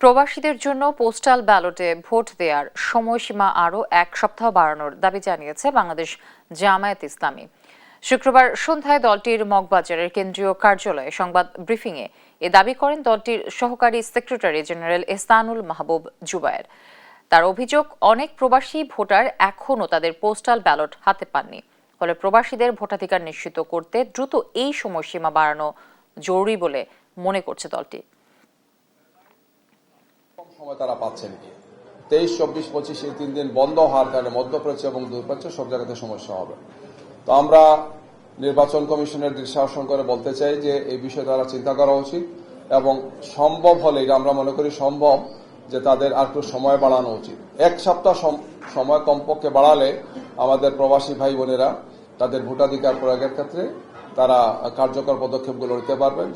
প্রবাসীদের জন্য postal ব্যালটে vote দেওয়ার সময়সীমা আরও 1 সপ্তাহ বাড়ানোর দাবি জানিয়েছে বাংলাদেশ জামায়াত ইসলামী। শুক্রবার সন্ধ্যায় দলটির মগবাজারের কেন্দ্রীয় কার্যালয়ে সংবাদ ব্রিফিংয়ে এ দাবি করেন দলটির সহকারী সেক্রেটারি জেনারেল এহসানুল মাহবুব জুবায়ের। তার অভিযোগ, অনেক প্রবাসী ভোটার এখনও তাদের পোস্টাল ব্যালট হাতে পাননি। ফলে প্রবাসীদের ভোটাধিকার নিশ্চিত করতে দ্রুত এই সময়সীমা বাড়ানো জরুরি বলে মনে করছে দলটি। সময় তারা পাচ্ছেন কি 23, 24, 25 এই 3 দিন বন্ধ হওয়ার কারণে মধ্যপ্রাচ্য এবং দূরপ্রাচ্য সব জায়গাতে সমস্যা হবে। তো আমরা নির্বাচন কমিশনের দৃষ্টি আকর্ষণ করে বলতে চাই যে এই বিষয়ে তারা চিন্তা করা উচিত এবং সম্ভব হলে আমরা মনে করি সম্ভব যে তাদের আর একটু সময় বাড়ানো উচিত। 1 সপ্তাহ সময় কমপক্ষে বাড়ালে আমাদের প্রবাসী ভাই বোনেরা তাদের ভোটাধিকার প্রয়োগের ক্ষেত্রে তারা কার্যকর পদক্ষেপগুলো নিতে পারবেন।